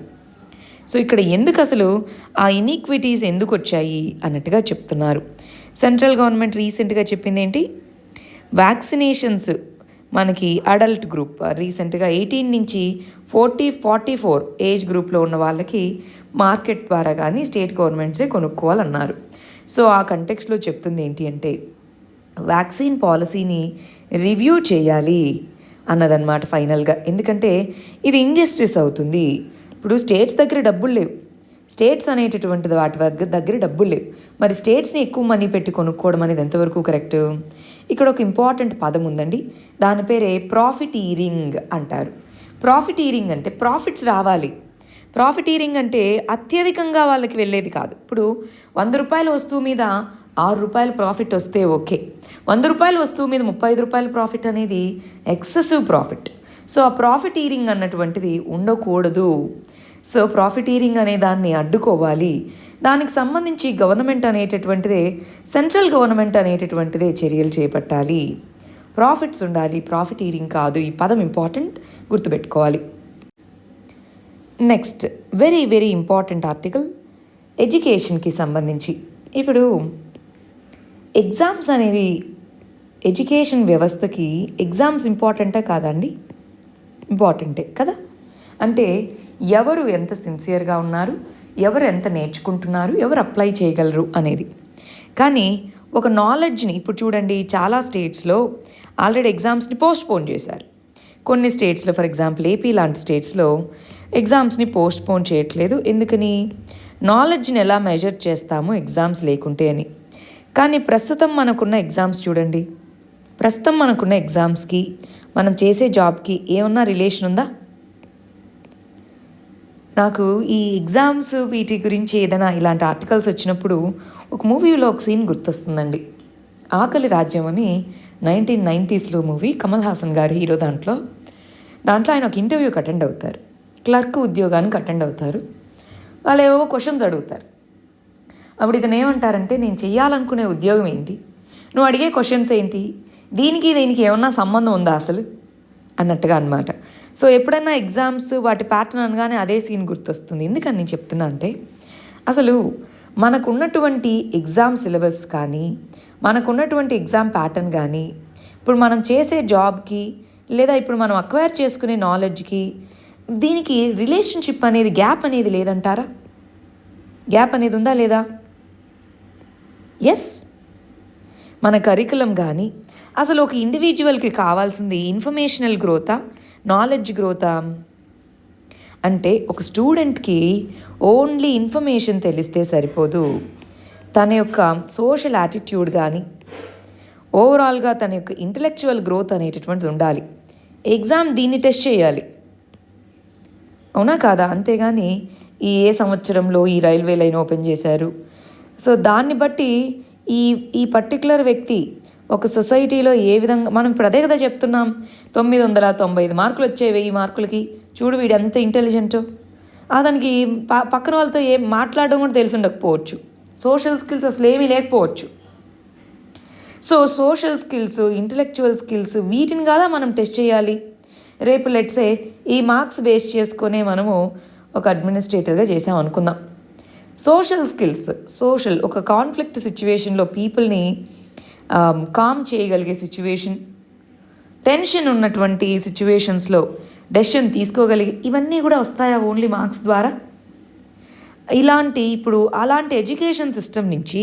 సో ఇక్కడ ఎందుకు అసలు ఆ ఇనీక్విటీస్ ఎందుకు వచ్చాయి అన్నట్టుగా చెప్తున్నారు. సెంట్రల్ గవర్నమెంట్ రీసెంట్గా చెప్పింది ఏంటి, వ్యాక్సినేషన్స్ మనకి అడల్ట్ గ్రూప్ రీసెంట్గా 18 నుంచి 44 ఏజ్ గ్రూప్లో ఉన్న వాళ్ళకి మార్కెట్ ద్వారా కానీ స్టేట్ గవర్నమెంట్సే కొనుక్కోవాలన్నారు. సో ఆ కంటెక్స్ట్లో చెప్తుంది ఏంటి అంటే వ్యాక్సిన్ పాలసీని రివ్యూ చేయాలి అన్నదన్నమాట ఫైనల్గా. ఎందుకంటే ఇది ఇంజస్టిస్ అవుతుంది. ఇప్పుడు స్టేట్స్ దగ్గర డబ్బులు లేవు, స్టేట్స్ అనేటటువంటిది వాటి దగ్గర డబ్బులు లేవు, మరి స్టేట్స్ని ఎక్కువ మనీ పెట్టి కొనుక్కోవడం అనేది ఎంతవరకు కరెక్ట్? ఇక్కడ ఒక ఇంపార్టెంట్ పదం ఉందండి, దాని పేరే ప్రాఫిటీరింగ్ అంటారు. ప్రాఫిటీరింగ్ అంటే ప్రాఫిట్స్ రావాలి. ప్రాఫిటీరింగ్ అంటే అత్యధికంగా వాళ్ళకి వెళ్ళేది కాదు. ఇప్పుడు 100 రూపాయల వస్తువు మీద 6 రూపాయల ప్రాఫిట్ వస్తే ఓకే, 100 రూపాయల వస్తువు మీద 35 రూపాయల ప్రాఫిట్ అనేది ఎక్సెసివ్ ప్రాఫిట్. సో ఆ ప్రాఫిటీరింగ్ అన్నటువంటిది ఉండకూడదు. సో ప్రాఫిటీరింగ్ అనే దాన్ని అడ్డుకోవాలి. దానికి సంబంధించి గవర్నమెంట్ అనేటటువంటిదే, సెంట్రల్ గవర్నమెంట్ అనేటటువంటిదే చర్యలు చేపట్టాలి. ప్రాఫిట్స్ ఉండాలి, ప్రాఫిటీరింగ్ కాదు. ఈ పదం ఇంపార్టెంట్, గుర్తుపెట్టుకోవాలి. Next very very important article ఎడ్యుకేషన్కి సంబంధించి. ఇప్పుడు ఎగ్జామ్స్ అనేవి ఎడ్యుకేషన్ వ్యవస్థకి ఎగ్జామ్స్ ఇంపార్టెంటా కాదండి? ఇంపార్టెంటే కదా. అంటే ఎవరు ఎంత సిన్సియర్గా ఉన్నారు, ఎవరు ఎంత నేర్చుకుంటున్నారు, ఎవరు అప్లై చేయగలరు అనేది. కానీ ఒక నాలెడ్జ్ని ఇప్పుడు చూడండి, చాలా స్టేట్స్లో ఆల్రెడీ ఎగ్జామ్స్ని పోస్ట్పోన్ చేశారు. కొన్ని స్టేట్స్లో ఫర్ ఎగ్జాంపుల్ ఏపీ లాంటి స్టేట్స్లో ఎగ్జామ్స్ని పోస్ట్పోన్ చేయట్లేదు. ఎందుకని? నాలెడ్జ్ని ఎలా మెజర్ చేస్తాము ఎగ్జామ్స్ లేకుంటే అని. కానీ ప్రస్తుతం మనకున్న ఎగ్జామ్స్ చూడండి, ప్రస్తుతం మనకున్న ఎగ్జామ్స్కి మనం చేసే జాబ్కి ఏమన్నా రిలేషన్ ఉందా? నాకు ఈ ఎగ్జామ్స్ వీటి గురించి ఏదైనా ఇలాంటి ఆర్టికల్స్ వచ్చినప్పుడు ఒక మూవీలో ఒక సీన్ గుర్తొస్తుందండి. ఆకలి రాజ్యం అని 1990s మూవీ, కమల్ హాసన్ గారు హీరో. దాంట్లో ఆయన ఒక ఇంటర్వ్యూకి అటెండ్ అవుతారు, క్లర్క్ ఉద్యోగానికి అటెండ్ అవుతారు. వాళ్ళు ఏవో క్వశ్చన్స్ అడుగుతారు. అప్పుడు ఇతను ఏమంటారంటే, నేను చెయ్యాలనుకునే ఉద్యోగం ఏంటి, నువ్వు అడిగే క్వశ్చన్స్ ఏంటి, దీనికి ఏమన్నా సంబంధం ఉందా అసలు అన్నట్టుగా అనమాట. సో ఎప్పుడన్నా ఎగ్జామ్స్ వాటి ప్యాటర్న్ అనగానే అదే సీన్ గుర్తొస్తుంది. ఎందుకని నేను చెప్తున్నా అంటే, అసలు మనకున్నటువంటి ఎగ్జామ్ సిలబస్ కానీ, మనకున్నటువంటి ఎగ్జామ్ ప్యాటర్న్ కానీ, ఇప్పుడు మనం చేసే జాబ్కి లేదా ఇప్పుడు మనం అక్వైర్ చేసుకునే నాలెడ్జ్కి దీనికి రిలేషన్షిప్ అనేది, గ్యాప్ అనేది లేదంటారా? గ్యాప్ అనేది ఉందా లేదా? ఎస్. మన కరికులం కానీ అసలు ఒక ఇండివిజువల్కి కావాల్సింది ఇన్ఫర్మేషనల్ గ్రోతా, నాలెడ్జ్ గ్రోతా? అంటే ఒక స్టూడెంట్కి ఓన్లీ ఇన్ఫర్మేషన్ తెలిస్తే సరిపోదు. తన యొక్క సోషల్ యాటిట్యూడ్ కానీ ఓవరాల్గా తన యొక్క ఇంటలెక్చువల్ గ్రోత్ అనేటటువంటిది ఉండాలి. ఎగ్జామ్ దీన్ని టెస్ట్ చేయాలి, అవునా కాదా? అంతేగాని ఏ సంవత్సరంలో ఈ రైల్వే లైన్ ఓపెన్ చేశారు. సో దాన్ని బట్టి ఈ ఈ పర్టికులర్ వ్యక్తి ఒక సొసైటీలో ఏ విధంగా, మనం ఇప్పుడు అదే కదా చెప్తున్నాం, 995 మార్కులు వచ్చాయి 1000 మార్కులకి, చూడు వీడు ఎంత ఇంటెలిజెంటో. అతనికి పక్కన వాళ్ళతో ఏం మాట్లాడడం కూడా తెలిసి ఉండకపోవచ్చు, సోషల్ స్కిల్స్ అసలు ఏమీ లేకపోవచ్చు. So social skills, intellectual skills, వీటిని కాదా మనం టెస్ట్ చేయాలి. రేపు లెట్సే ఈ మార్క్స్ బేస్ చేసుకునే మనము ఒక అడ్మినిస్ట్రేటర్గా చేసాం అనుకుందాం. సోషల్ ఒక కాన్ఫ్లిక్ట్ సిచ్యువేషన్లో పీపుల్ని కామ్ చేయగలిగే సిచ్యువేషన్, టెన్షన్ ఉన్నటువంటి సిచ్యువేషన్స్లో డెసిషన్ తీసుకోగలిగే, ఇవన్నీ కూడా వస్తాయా ఓన్లీ మార్క్స్ ద్వారా? ఇప్పుడు అలాంటి ఎడ్యుకేషన్ సిస్టమ్ నుంచి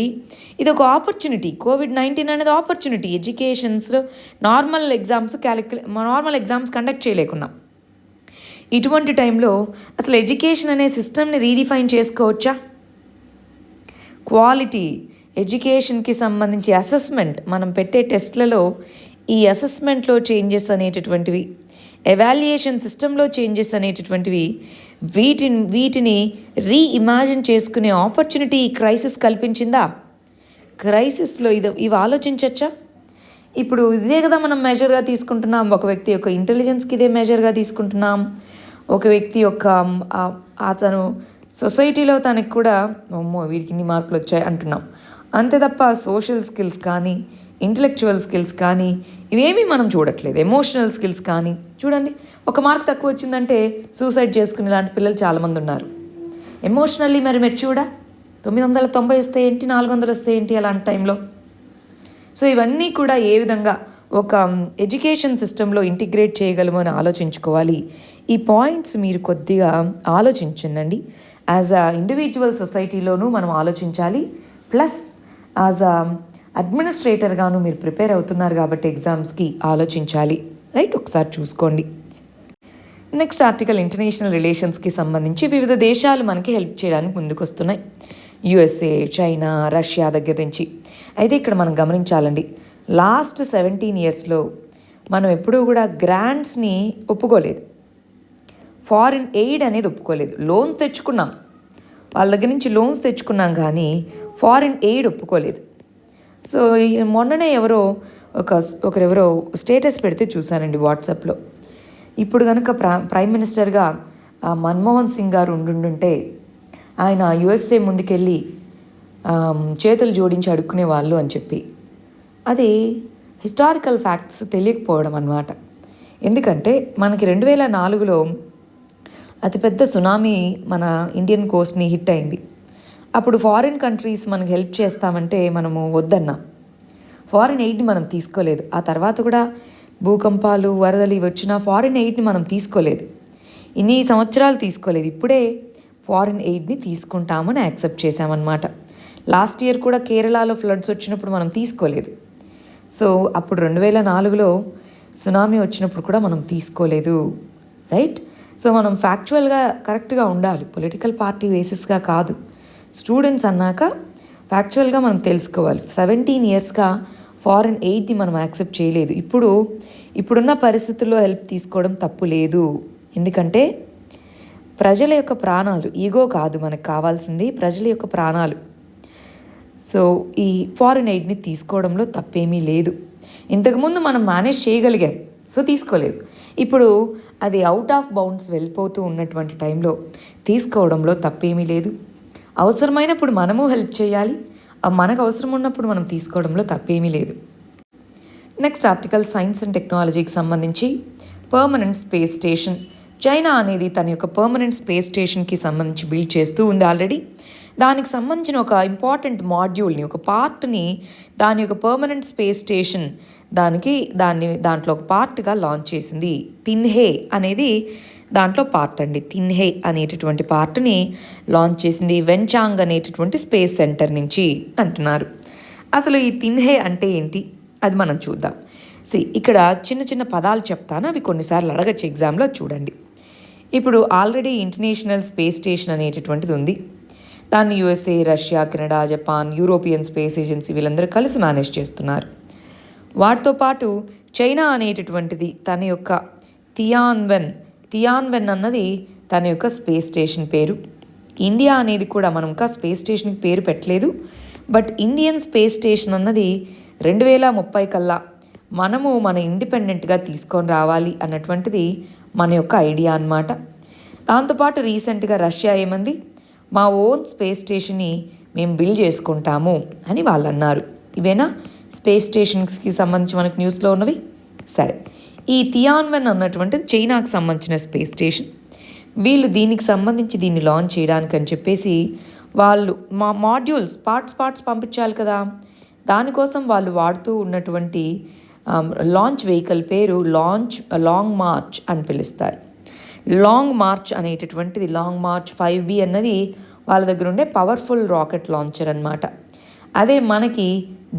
ఇది ఒక ఆపర్చునిటీ. కోవిడ్-19 అనేది ఆపర్చునిటీ. ఎడ్యుకేషన్స్లో నార్మల్ ఎగ్జామ్స్ కండక్ట్ చేయలేకున్నాం. ఇటువంటి టైంలో అసలు ఎడ్యుకేషన్ అనే సిస్టమ్ని రీడిఫైన్ చేసుకోవచ్చా? క్వాలిటీ ఎడ్యుకేషన్కి సంబంధించి అసెస్మెంట్, మనం పెట్టే టెస్ట్లలో ఈ అసెస్మెంట్లో చేంజెస్ అనేటటువంటివి, ఎవాల్యుయేషన్ సిస్టంలో చేంజెస్ అనేటటువంటివి, వీటిని రీఇమాజిన్ చేసుకునే ఆపర్చునిటీ ఈ క్రైసిస్ కల్పించిందా? క్రైసిస్లో ఇవి ఆలోచించవచ్చా? ఇప్పుడు ఇదే కదా మనం మెజర్గా తీసుకుంటున్నాం. ఒక వ్యక్తి యొక్క ఇంటెలిజెన్స్కి ఇదే మెజర్గా తీసుకుంటున్నాం. ఒక వ్యక్తి యొక్క అతను సొసైటీలో తనకు కూడా అమ్మో వీడికి ఇన్ని మార్కులు వచ్చాయి అంటున్నాం. అంతే తప్ప సోషల్ స్కిల్స్ కానీ, ఇంటలెక్చువల్ స్కిల్స్ కానీ ఇవేమీ మనం చూడట్లేదు. ఎమోషనల్ స్కిల్స్ కానీ చూడండి, ఒక మార్క్ తక్కువ వచ్చిందంటే సూసైడ్ చేసుకునే లాంటి పిల్లలు చాలామంది ఉన్నారు. ఎమోషనల్లీ మరి మెచ్యూర్డా? 990 వస్తే ఏంటి, 400 వస్తే ఏంటి అలాంటి టైంలో? సో ఇవన్నీ కూడా ఏ విధంగా ఒక ఎడ్యుకేషన్ సిస్టంలో ఇంటిగ్రేట్ చేయగలమో అని ఆలోచించుకోవాలి. ఈ పాయింట్స్ మీరు కొద్దిగా ఆలోచించండి. యాజ్ అ ఇండివిజువల్ సొసైటీలోనూ మనం ఆలోచించాలి, ప్లస్ యాజ్ అ అడ్మినిస్ట్రేటర్గాను మీరు ప్రిపేర్ అవుతున్నారు కాబట్టి ఎగ్జామ్స్కి ఆలోచించాలి. రైట్, ఒకసారి చూసుకోండి. నెక్స్ట్ ఆర్టికల్ ఇంటర్నేషనల్ రిలేషన్స్కి సంబంధించి వివిధ దేశాలు మనకి హెల్ప్ చేయడానికి ముందుకు వస్తున్నాయి. యుఎస్ఏ, చైనా, రష్యా దగ్గర నుంచి. అయితే ఇక్కడ మనం గమనించాలండి, లాస్ట్ 17 ఇయర్స్లో మనం ఎప్పుడూ కూడా గ్రాంట్స్ని ఒప్పుకోలేదు, ఫారిన్ ఎయిడ్ అనేది ఒప్పుకోలేదు. లోన్ తెచ్చుకున్నాం, వాళ్ళ దగ్గర నుంచి లోన్స్ తెచ్చుకున్నాం, కానీ ఫారిన్ ఎయిడ్ ఒప్పుకోలేదు. సో మొన్ననే ఒకరెవరో స్టేటస్ పెడితే చూశానండి వాట్సాప్లో. ఇప్పుడు కనుక ప్రైమ్ మినిస్టర్గా మన్మోహన్ సింగ్ గారు ఉండుంటే ఆయన యుఎస్ఏ ముందుకెళ్ళి చేతులు జోడించి అడుక్కునే వాళ్ళు అని చెప్పి, అది హిస్టారికల్ ఫ్యాక్ట్స్ తెలియకపోవడం అన్నమాట. ఎందుకంటే మనకి 2004లో అతిపెద్ద సునామీ మన ఇండియన్ కోస్ట్ని హిట్ అయింది. అప్పుడు ఫారిన్ కంట్రీస్ మనకు హెల్ప్ చేస్తామంటే మనము వద్దన్నాం, ఫారిన్ ఎయిడ్ని మనం తీసుకోలేదు. ఆ తర్వాత కూడా భూకంపాలు, వరదలు ఇవి వచ్చినా ఫారిన్ ఎయిడ్ని మనం తీసుకోలేదు, ఇన్ని సంవత్సరాలు తీసుకోలేదు. ఇప్పుడే ఫారిన్ ఎయిడ్ని తీసుకుంటామని యాక్సెప్ట్ చేశామన్నమాట. లాస్ట్ ఇయర్ కూడా కేరళలో ఫ్లడ్స్ వచ్చినప్పుడు మనం తీసుకోలేదు. సో అప్పుడు 2004లో సునామీ వచ్చినప్పుడు కూడా మనం తీసుకోలేదు. రైట్, సో మనం ఫ్యాక్చువల్గా కరెక్ట్గా ఉండాలి, పొలిటికల్ పార్టీ బేసిస్గా కాదు. స్టూడెంట్స్ అన్నాక ఫ్యాక్చువల్గా మనం తెలుసుకోవాలి. 17 ఇయర్స్గా ఫారిన్ ఎయిడ్ని మనం యాక్సెప్ట్ చేయలేదు. ఇప్పుడున్న పరిస్థితుల్లో హెల్ప్ తీసుకోవడం తప్పు లేదు. ఎందుకంటే ప్రజల యొక్క ప్రాణాలు, ఈగో కాదు మనకు కావాల్సింది, ప్రజల యొక్క ప్రాణాలు. సో ఈ ఫారిన్ ఎయిడ్ని తీసుకోవడంలో తప్పేమీ లేదు. ఇంతకుముందు మనం మేనేజ్ చేయగలిగాం, సో తీసుకోలేదు. ఇప్పుడు అది అవుట్ ఆఫ్ బౌండ్స్ వెళ్ళిపోతూ ఉన్నటువంటి టైంలో తీసుకోవడంలో తప్పేమీ లేదు. అవసరమైనప్పుడు మనము హెల్ప్ చేయాలి, మనకు అవసరం ఉన్నప్పుడు మనం తీసుకోవడంలో తప్పేమీ లేదు. నెక్స్ట్ ఆర్టికల్ సైన్స్ అండ్ టెక్నాలజీకి సంబంధించి పర్మనెంట్ స్పేస్ స్టేషన్. చైనా అనేది తన యొక్క పర్మనెంట్ స్పేస్ స్టేషన్కి సంబంధించి బిల్డ్ చేస్తూ ఉంది ఆల్రెడీ. దానికి సంబంధించిన ఒక ఇంపార్టెంట్ మాడ్యూల్ని, ఒక పార్ట్ని దాని యొక్క పర్మనెంట్ స్పేస్ స్టేషన్ దాంట్లో ఒక పార్ట్గా లాంచ్ చేసింది. తిన్హే అనేది దాంట్లో పార్ట్ అండి. తిన్హే అనేటటువంటి పార్ట్ని లాంచ్ చేసింది వెన్చాంగ్ అనేటటువంటి స్పేస్ సెంటర్ నుంచి అంటున్నారు. అసలు ఈ తిన్హే అంటే ఏంటి అది మనం చూద్దాం. ఇక్కడ చిన్న చిన్న పదాలు చెప్తాను, అవి కొన్నిసార్లు అడగచ్చు ఎగ్జామ్లో, చూడండి. ఇప్పుడు ఆల్రెడీ ఇంటర్నేషనల్ స్పేస్ స్టేషన్ అనేటటువంటిది ఉంది. దాన్ని USA, Russia, Canada, Japan, European space agency వీళ్ళందరూ కలిసి మేనేజ్ చేస్తున్నారు. వాటితో పాటు చైనా అనేటటువంటిది తన యొక్క తియాన్వెన్ అన్నది తన యొక్క స్పేస్ స్టేషన్ పేరు. ఇండియా అనేది కూడా మనం ఇంకా స్పేస్ స్టేషన్కి పేరు పెట్టలేదు, బట్ ఇండియన్ స్పేస్ స్టేషన్ అన్నది 2030 కల్లా మనము మన ఇండిపెండెంట్గా తీసుకొని రావాలి అన్నటువంటిది మన యొక్క ఐడియా అన్నమాట. దాంతోపాటు రీసెంట్గా రష్యా ఏమంది, మా ఓన్ స్పేస్ స్టేషన్ని మేము బిల్డ్ చేసుకుంటాము అని వాళ్ళు అన్నారు. ఇవేనా స్పేస్ స్టేషన్స్కి సంబంధించి మనకు న్యూస్లో ఉన్నవి. సరే, ఈ తియాన్వెన్ అన్నటువంటిది చైనాకు సంబంధించిన స్పేస్ స్టేషన్. వీళ్ళు దీనికి సంబంధించి దీన్ని లాంచ్ చేయడానికి అని చెప్పేసి వాళ్ళు మా మాడ్యూల్స్ పార్ట్స్ పంపించాలి కదా, దానికోసం వాళ్ళు వాడుతూ ఉన్నటువంటి లాంచ్ వెహికల్ పేరు లాంగ్ మార్చ్ అని పిలుస్తారు. లాంగ్ మార్చ్ అనేటటువంటిది లాంగ్ మార్చ్ 5B అన్నది వాళ్ళ దగ్గర ఉండే పవర్ఫుల్ రాకెట్ లాంచర్ అనమాట. అదే మనకి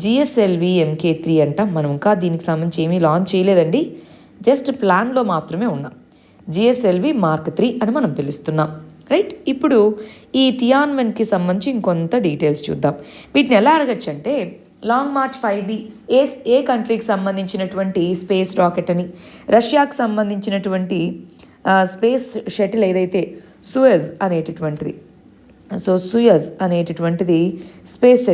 GSLV MK3 అంటాం. మనం ఇంకా దీనికి సంబంధించి ఏమీ లాంచ్ చేయలేదండి, జస్ట్ ప్లాన్లో మాత్రమే ఉన్నాం. GSLV Mark 3 అని మనం పిలుస్తున్నాం, రైట్. ఇప్పుడు ఈ తియాన్వెన్కి సంబంధించి ఇంకొంత డీటెయిల్స్ చూద్దాం. వీటిని ఎలా అడగచ్చు అంటే, లాంగ్ మార్చ్ 5B ఏ కంట్రీకి సంబంధించినటువంటి స్పేస్ రాకెట్ అని, రష్యాకి సంబంధించినటువంటి స్పేస్ షటిల్ ఏదైతే సుయజ్ అనేటటువంటిది, సో సుయజ్ అనేటటువంటిది స్పేస్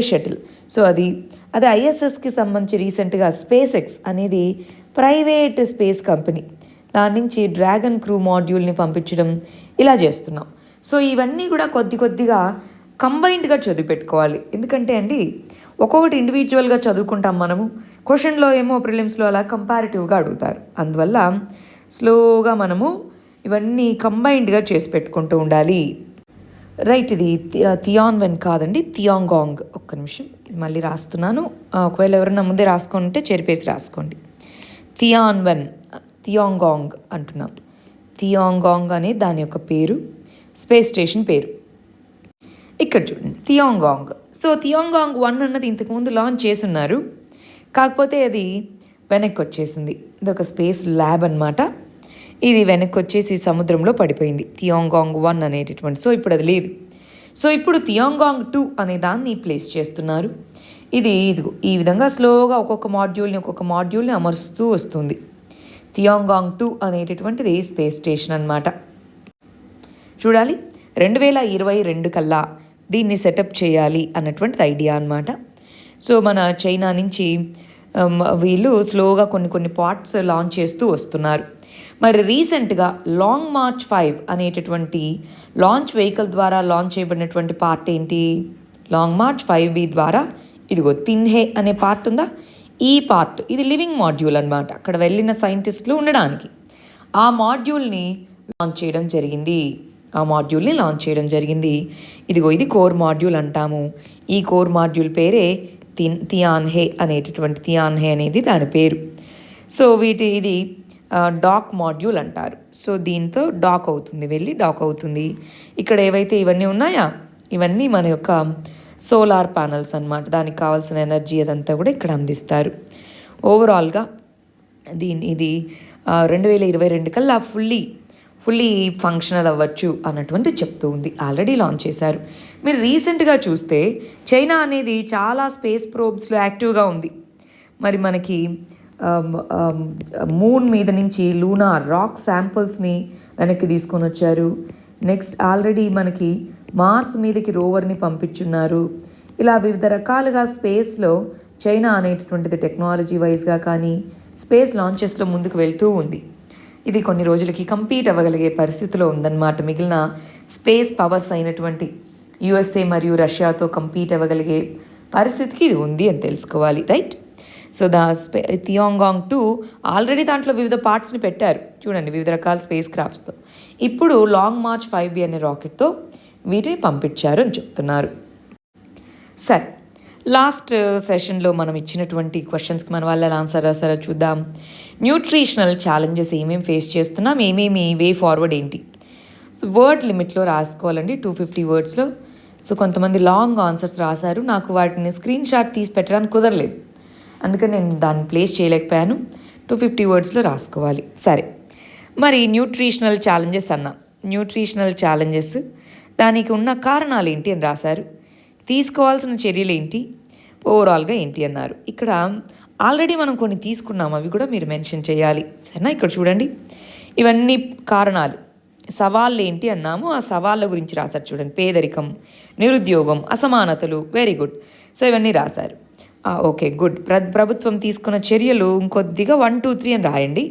షటిల్. సో అదే ISSకి సంబంధించి రీసెంట్గా SpaceX అనేది ప్రైవేట్ స్పేస్ కంపెనీ, దాని నుంచి డ్రాగన్ క్రూ మాడ్యూల్ని పంపించడం ఇలా చేస్తున్నాం. సో ఇవన్నీ కూడా కొద్దిగా కంబైన్డ్గా చదివి పెట్టుకోవాలి. ఎందుకంటే అండి, ఒక్కొక్కటి ఇండివిజువల్గా చదువుకుంటాం మనము, క్వశ్చన్లో ఏమో ప్రిలిమ్స్లో అలా కంపారిటివ్గా అడుగుతారు. అందువల్ల స్లోగా మనము ఇవన్నీ కంబైన్డ్గా చేసి పెట్టుకుంటూ ఉండాలి, రైట్. ఇది తియాన్వెన్ కాదండి, తియాంగాంగ్. ఒక్క నిమిషం, ఇది మళ్ళీ రాస్తున్నాను. ఒకవేళ ఎవరైనా ముందే రాసుకుంటే చెరిపేసి రాసుకోండి. తియాన్వెన్, తియాంగాంగ్ అంటున్నాం. తియాంగాంగ్ అనే దాని యొక్క పేరు, స్పేస్ స్టేషన్ పేరు. ఇక్కడ చూడండి తియాంగాంగ్. సో తియాంగాంగ్ 1 అన్నది ఇంతకుముందు లాంచ్ చేస్తున్నారు, కాకపోతే అది వెనక్కి వచ్చేసింది. ఇది ఒక స్పేస్ ల్యాబ్ అనమాట. ఇది వెనక్కి వచ్చేసి సముద్రంలో పడిపోయింది, తియాంగాంగ్ 1 అనేటటువంటి. సో ఇప్పుడు అది లేదు. సో ఇప్పుడు తియాంగాంగ్ 2 అనే దాన్ని ప్లేస్ చేస్తున్నారు. ఇదిగో ఈ విధంగా స్లోగా ఒక్కొక్క మాడ్యూల్ని అమరుస్తూ వస్తుంది. తియాంగాంగ్ 2 అనేటటువంటిది స్పేస్ స్టేషన్ అనమాట. చూడాలి, 2022 కల్లా దీన్ని సెటప్ చేయాలి అన్నటువంటిది ఐడియా అనమాట. సో మన చైనా నుంచి వీళ్ళు స్లోగా కొన్ని పార్ట్స్ లాంచ్ చేస్తూ వస్తున్నారు. మరి రీసెంట్గా లాంగ్ మార్చ్ 5 అనేటటువంటి లాంచ్ వెహికల్ ద్వారా లాంచ్ చేయబడినటువంటి పార్ట్ ఏంటి? లాంగ్ మార్చ్ 5B ద్వారా ఇదిగో తిన్హే అనే పార్ట్ ఉందా, ఈ పార్ట్ ఇది లివింగ్ మాడ్యూల్ అనమాట. అక్కడ వెళ్ళిన సైంటిస్టులు ఉండడానికి ఆ మాడ్యూల్ని లాంచ్ చేయడం జరిగింది. ఇదిగో ఇది కోర్ మాడ్యూల్ అంటాము. ఈ కోర్ మాడ్యూల్ పేరే తియాన్హే అనేది దాని పేరు. సో ఇది డాక్ మాడ్యూల్ అంటారు. సో దీంతో డాక్ అవుతుంది. ఇక్కడ ఏవైతే ఇవన్నీ ఉన్నాయా, ఇవన్నీ మన యొక్క సోలార్ ప్యానల్స్ అన్నమాట. దానికి కావాల్సిన ఎనర్జీ అదంతా కూడా ఇక్కడ అందిస్తారు. ఓవరాల్గా ఇది 2022 కల్లా ఫుల్లీ ఫంక్షనల్ అవ్వచ్చు అన్నటువంటి చెప్తూ ఉంది. ఆల్రెడీ లాంచ్ చేశారు. మీరు రీసెంట్గా చూస్తే చైనా అనేది చాలా స్పేస్ ప్రోబ్స్లో యాక్టివ్గా ఉంది. మరి మనకి మూన్ మీద నుంచి లూనార్ రాక్ శాంపుల్స్ని వెనక్కి తీసుకొని వచ్చారు. నెక్స్ట్ ఆల్రెడీ మనకి మార్స్ మీదకి రోవర్ని పంపించున్నారు. ఇలా వివిధ రకాలుగా స్పేస్లో చైనా అనేటటువంటిది టెక్నాలజీ వైజ్గా కానీ స్పేస్ లాంచెస్లో ముందుకు వెళ్తూ ఉంది. ఇది కొన్ని రోజులకి కంపీట్ అవ్వగలిగే పరిస్థితిలో ఉందన్నమాట. మిగిలిన స్పేస్ పవర్స్ అయినటువంటి USA మరియు రష్యాతో కంపీట్ అవ్వగలిగే పరిస్థితికి ఇది ఉంది అని తెలుసుకోవాలి, రైట్. సో తియాంగాంగ్ 2 ఆల్రెడీ దాంట్లో వివిధ పార్ట్స్ని పెట్టారు చూడండి, వివిధ రకాల స్పేస్ క్రాఫ్ట్స్తో. ఇప్పుడు లాంగ్ మార్చ్ 5B అనే రాకెట్తో వీటిని పంపించారు అని చెప్తున్నారు. సరే, లాస్ట్ సెషన్లో మనం ఇచ్చినటువంటి క్వశ్చన్స్కి మన వాళ్ళ ఆన్సర్ రాసారా చూద్దాం. న్యూట్రిషనల్ ఛాలెంజెస్ ఏమేమి ఫేస్ చేస్తున్నాం, ఏమేమి వే ఫార్వర్డ్ ఏంటి. సో వర్డ్ లిమిట్లో రాసుకోవాలండి, 250 వర్డ్స్లో. సో కొంతమంది లాంగ్ ఆన్సర్స్ రాశారు, నాకు వాటిని స్క్రీన్ షాట్ తీసి పెట్టడానికి కుదరలేదు, అందుకని నేను దాన్ని ప్లేస్ చేయలేకపోయాను. 250 వర్డ్స్లో రాసుకోవాలి. సరే, మరి న్యూట్రిషనల్ ఛాలెంజెస్ దానికి ఉన్న కారణాలు ఏంటి అని రాశారు. తీసుకోవాల్సిన చర్యలు ఏంటి, ఓవరాల్గా ఏంటి అన్నారు. ఇక్కడ ఆల్రెడీ మనం కొన్ని తీసుకున్నాం, అవి కూడా మీరు మెన్షన్ చేయాలి, సరేనా. ఇక్కడ చూడండి, ఇవన్నీ కారణాలు సవాళ్ళు ఏంటి అన్నాము, ఆ సవాళ్ళ గురించి రాశారు చూడండి. పేదరికం, నిరుద్యోగం, అసమానతలు. Very good. సో ఇవన్నీ రాశారు. Okay, good. ప్రభుత్వం తీసుకున్న చర్యలు ఇంకొద్దిగా 1, 2, 3 అని రాయండి.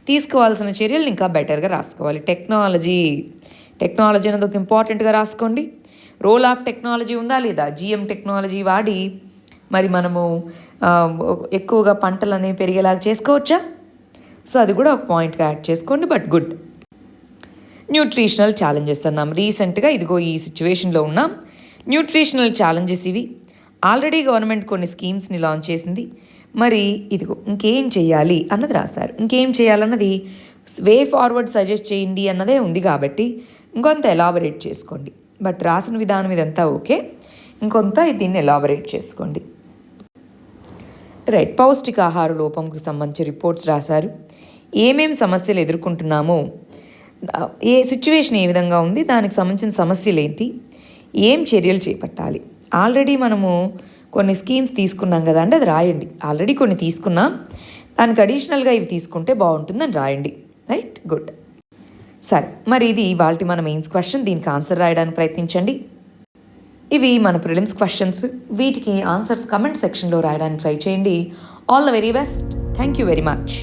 తీసుకోవాల్సిన చర్యలు ఇంకా బెటర్గా రాసుకోవాలి. టెక్నాలజీ అనేది ఒక ఇంపార్టెంట్గా రాసుకోండి. రోల్ ఆఫ్ టెక్నాలజీ ఉందా లేదా? జిఎం టెక్నాలజీ వాడి మరి మనము ఎక్కువగా పంటలు అనేవి పెరిగేలాగా చేసుకోవచ్చా? సో అది కూడా ఒక పాయింట్గా యాడ్ చేసుకోండి. But good. న్యూట్రిషనల్ ఛాలెంజెస్ అన్నాం. రీసెంట్గా ఇదిగో ఈ సిచ్యువేషన్లో ఉన్నాం. న్యూట్రిషనల్ ఛాలెంజెస్ ఇవి. ఆల్రెడీ గవర్నమెంట్ కొన్ని స్కీమ్స్ని లాంచ్ చేసింది. మరి ఇదిగో ఇంకేం చేయాలి అన్నది రాశారు. ఇంకేం చేయాలన్నది వే ఫార్వర్డ్ సజెస్ట్ చేయండి అన్నదే ఉంది కాబట్టి ఇంకొంత ఎలాబరేట్ చేసుకోండి. బట్ రాసిన విధానం ఇదంతా ఓకే, ఇంకొంత దీన్ని ఎలాబరేట్ చేసుకోండి. రైట్. పౌష్టికాహార లోపంకి సంబంధించి రిపోర్ట్స్ రాశారు. ఏమేం సమస్యలు ఎదుర్కొంటున్నామో, ఏ సిచ్యువేషన్ ఏ విధంగా ఉంది, దానికి సంబంధించిన సమస్యలు ఏంటి, ఏం చర్యలు చేపట్టాలి. ఆల్రెడీ మనము కొన్ని స్కీమ్స్ తీసుకున్నాం కదా అంటే అది రాయండి. ఆల్రెడీ కొన్ని తీసుకున్నాం, దానికి అడిషనల్గా ఇవి తీసుకుంటే బాగుంటుందని రాయండి. Right, good. సరే, మరి ఇది ఇవాల్టి మన మెయిన్స్ క్వశ్చన్. దీనికి ఆన్సర్ రాయడానికి ప్రయత్నించండి. ఇవి మన ప్రిలిమ్స్ క్వశ్చన్స్. వీటికి ఆన్సర్స్ కమెంట్ సెక్షన్లో రాయడానికి ట్రై చేయండి. All the very best. Thank you very much.